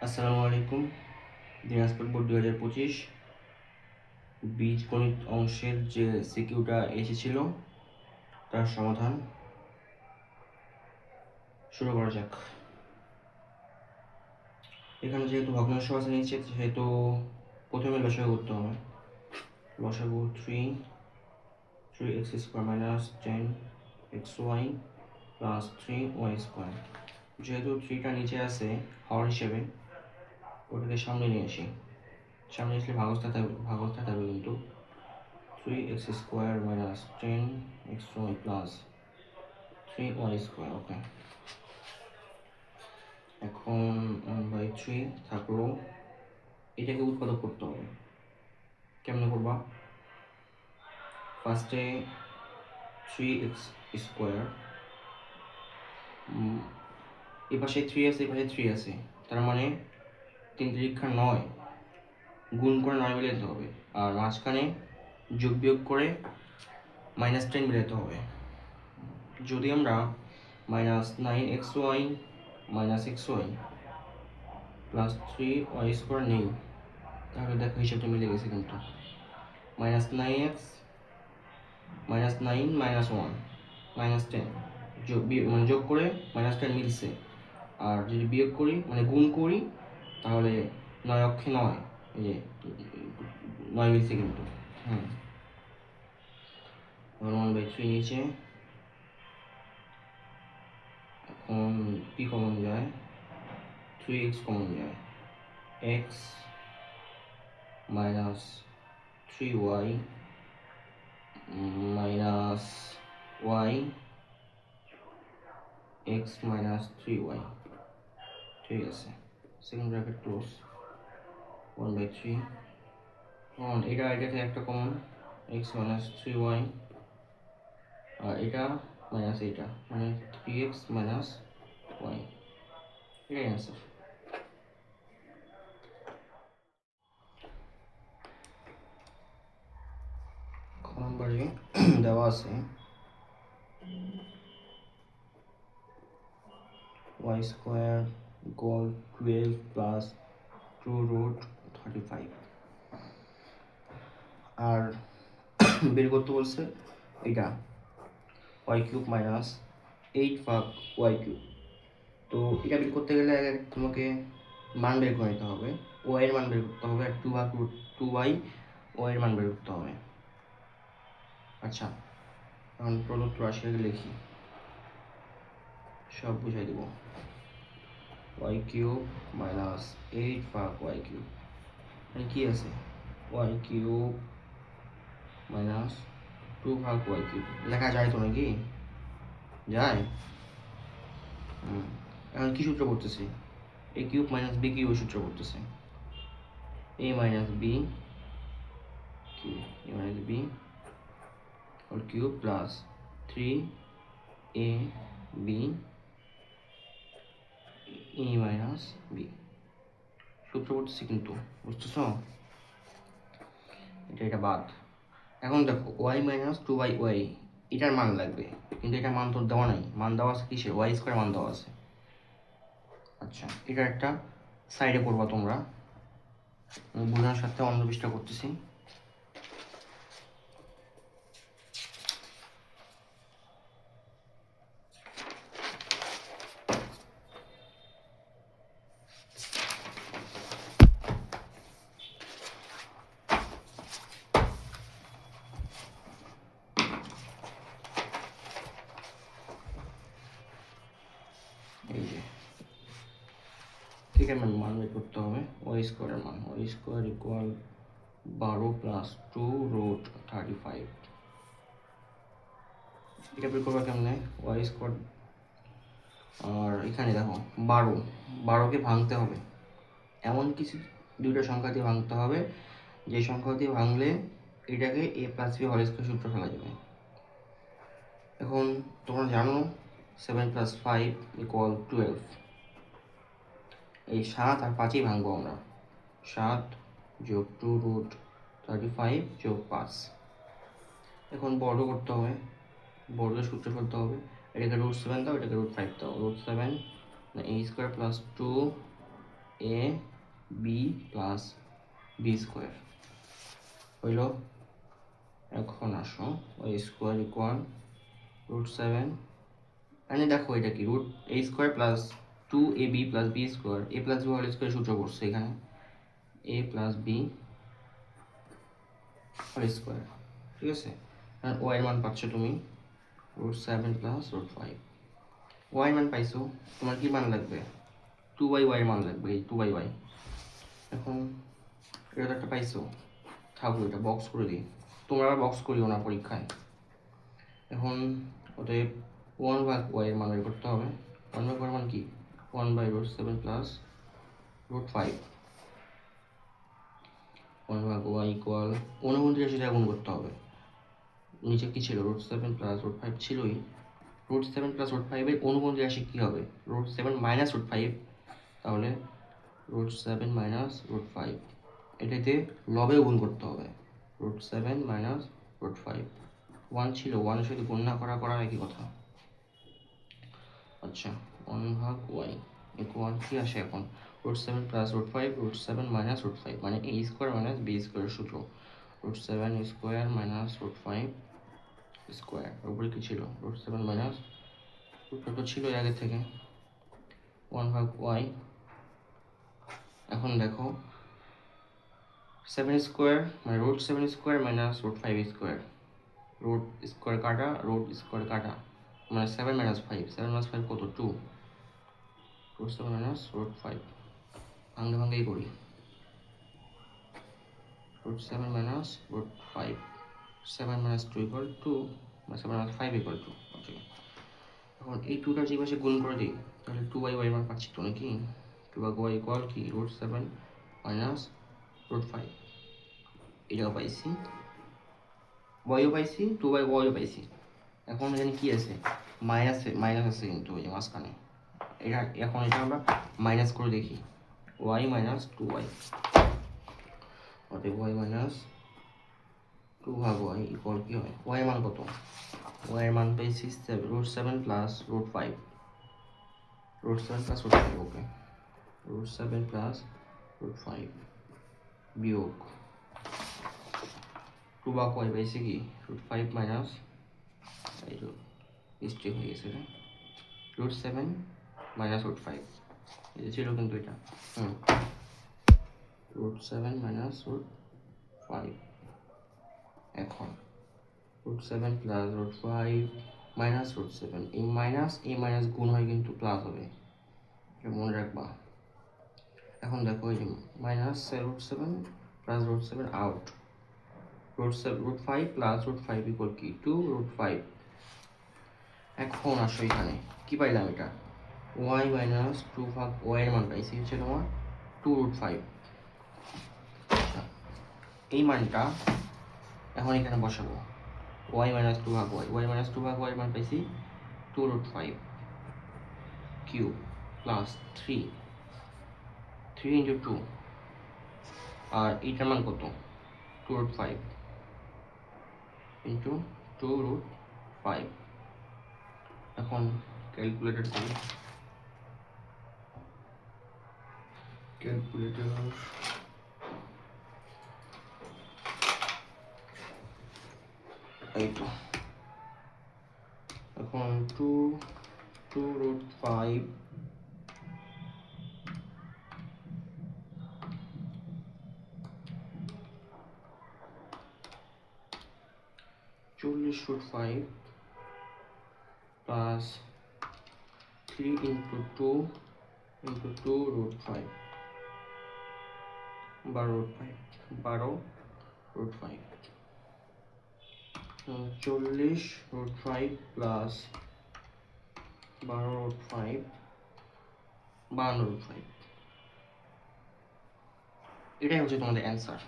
আসসালামু আলাইকুম। দিনাজপুর বোর্ড 2025 বীজগণিত অংশের যে সিকিউটা এসেছিল তার সমাধান শুরু করা যাক। এখানে যেহেতু ভগ্নাংশ আছে নিচে, সেহেতু প্রথমে লসাগু করতে হবে। লসাগু 3x square minus 10xy plus 3y square. যেহেতু 3টা নিচে আছে হর হিসেবে, ওটাকে সামনে নিয়ে আসি। সামনে আসলে ভাগস্থা থাকবে কিন্তু 3x square minus 10xy plus 3y square. Okay, এখন 1/3 থাকলো। এটাকে উৎপাদক করতে হবে। কেমনে করবা? ফার্স্টে 3x স্কোয়ার, এপাশে 3 আছে, এপাশে 3 আছে, তার মানে 3 তিরিক্ষা 9, গুণ করে 9 মিলাতে হবে। আর মাঝখানে যোগ বিয়োগ করে -10 মিলাতে হবে। যদি আমরা -9xy minus xy plus 3y square নেই, তাহলে দেখো হিসাবটা মিলে গেছে কিন্তু। -9x -9 -1 -10 যোগ করে -10 মিলছে। আর যদি বিয়োগ করি মানে গুণ করি, তাহলে 9 অক্ষে 9, এই যে 9 মিলছে কিন্তু। 1/3 নিচে, এখন p কমন যায়, 3x কমন যায়, x minus 3y minus y x minus 3y। ঠিক আছে, সেকেন্ড ব্র্যাকেট ক্লোজ। 1/3 কমন, এটা থেকে একটা কমন, x মাইনাস 3y, আর এটা মাইনাস এইটা, মানে 3x মাইনাস y। এটাই অ্যান্সার। খ নম্বরে দেওয়া আছে y স্কোয়ার ইকুয়াল 12 প্লাস 2√35, আর বের করতে বলছে এটা y কিউব মাইনাস 8 ভাগ y কিউব। তো এটা বের করতে গেলে তোমাকে মান বের করে নিতে হবে, y এর মান বের করতে হবে, আর 2 ভাগ 2y y এর মান বের করতে হবে। আচ্ছা, এখন প্রদত্ত রাশিটাকে লিখি, সব বুঝাই দেব। y কিউব মাইনাস 8 ভাগ y কিউব, মানে কি আছে, y কিউব মাইনাস 2 ভাগ y কিউব। লেখা যায় তো নাকি? যায়। এখন কি সূত্র করতেছে? a cube minus b cube সূত্র করতেছে। a minus b cube, a minus b whole cube plus 3ab a minus b সূত্র করতেছি কিন্তু, বুঝতেছ? এটা বাদ। এখন দেখো y মাইনাস 2y, এটার মান লাগবে, কিন্তু এটার মান তো দেওয়া নাই। মান দেওয়া আছে কিসের? y স্কোয়ার মান দেওয়া আছে। আচ্ছা, এটা একটা সাইডে করবা তোমরা, বোঝানোর সাথে অন্য পৃষ্ঠা করতেছি। এই যে ঠিক আছে, মান বের করতে হবে y স্কোয়ারের মান। y square equal 12 plus 2√35। এটা বের করবা কেমনে? y স্কোয়ার, আর এখানে দেখো 12কে ভাঙতে হবে, এমন কিছু দুইটা সংখ্যা দিয়ে ভাঙতে হবে যে সংখ্যা দিয়ে ভাঙলে এটাকে a plus b whole square সূত্র ফেলা যাবে। এখন তোমরা জানো 7 প্লাস 5 ইকুয়াল 12। এই 7 আর 5ই ভাঙবো আমরা। 7 যোগ 2√35 যোগ 5। এখন বর্গ করতে হবে, বর্গের সূত্র ফেলতে হবে। এটাকে √7 দাও, এটাকে √5 দাও। √7 a square plus 2 a b plus b square হইল। এখন আসো ওয়াই স্কোয়ার ইকুয়াল √7, মানে দেখো এটা কি √a² plus 2ab plus b square, a plus b whole square সূত্র করছে এখানে, a plus b whole square, ঠিক আছে। ওয়াই এর মান পাচ্ছ তুমি √7 প্লাস √5। ওয়াই মান পাইছো, তোমার কি মান লাগবে? 2/y মান লাগবে, এই 2/y। এখন এটা তো একটা পাইছো, থাকলো, এটা বক্স করে দিই। তোমরা আবার বক্স করিও না পরীক্ষায়। এখন অতএব 1/y এর মান বের করতে হবে। 1/y এর মান কি? 1/√7 প্লাস √5। 1/y ইকুয়াল 29 এটা গুণ করতে হবে। নিচে কি ছিল? √7 প্লাস √5 ছিলই। √7 প্লাস √5 এর 29 কি হবে? √7 মাইনাস √5, তাহলে √7 মাইনাস √5, এটাতে লবেও গুণ করতে হবে। √7 মাইনাস √5, 1 ছিল, 1 এর সাথে গুণ না করা একই কথা। আচ্ছা, 1/y ইকুয়াল কি আসে এখন? √7 প্লাস √5, √7 মাইনাস √5, মানে a square minus b square সূত্র। √7 স্কোয়ার মাইনাস √5 স্কোয়ার, উপরে কি ছিল? √7 মাইনাস √5 তো ছিল আগে থেকে, 1/y। এখন দেখো 7 স্কোয়ার মানে √7 square minus √5 square, root square কাটা, রুট স্কোয়ার কাটা, মানে 7 মাইনাস 5, 7 মাইনাস 5 কত? 2, √7 মাইনাস √5, ভাঙ্গেই করি। √7 minus √5, 7 minus 2 equal 2, 7 minus 5 equal 2। ওকে, এখন এই 2টা যে পাশে গুণ করে দিই, তাহলে 2/y মান পাচ্ছি তো নাকি? 2/y ইকুয়াল কি? √7 মাইনাস √5, এটাও পাইছি, y-ও পাইছি, 2/y-ও পাইছি। এখন এখানে কি আছে? মাইনাস আছে কিন্তু ওই যে মাঝখানে, এটা এখন এটা আমরা মাইনাস করে দেখি, y মাইনাস 2y, অতএব y মাইনাস 2/y ইকুয়াল কি হয়? y এর মান কত? y এর মান পাইছি √7 প্লাস √5, √7 প্লাস √5, ওকে, √7 প্লাস √5 বিয়োগ 2/y পাইছি কি? √5 মাইনাস, এই যে মিস্টেক হয়ে গেছে, √7 মাইনাস √5, এই যে ছিল কিন্তু এটা, √7 মাইনাস √5। এখন √7 প্লাস √5 মাইনাস √7, এই মাইনাস গুণ হয় কিন্তু প্লাস হবে, এটা মনে রাখবা। এখন দেখো এই যে minus √7 plus √7 out, √5 plus √5 equal কি? 2√5। এখন আসো এখানে কি পাইলাম? এটা y মাইনাস 2/y এর মান পাইছি হচ্ছে তোমার 2√5। এই মানটা এখন এখানে বসাবো, y minus 2/y, y minus 2/y এর মান পাইছি 2√5 কিউব প্লাস 3 ইন্টু 2, আর এইটার মান কত? 2√5 ইন্টু 2√5। এখন ক্যালকুলেটর থেকে এই তো, এখন 2√5 40√5 প্লাস 3 ইন্টু 2 ইন্টু 2√5, 12√5 40√5 প্লাস 12√5, 52√5, এটাই হচ্ছে তোমাদের অ্যান্সার।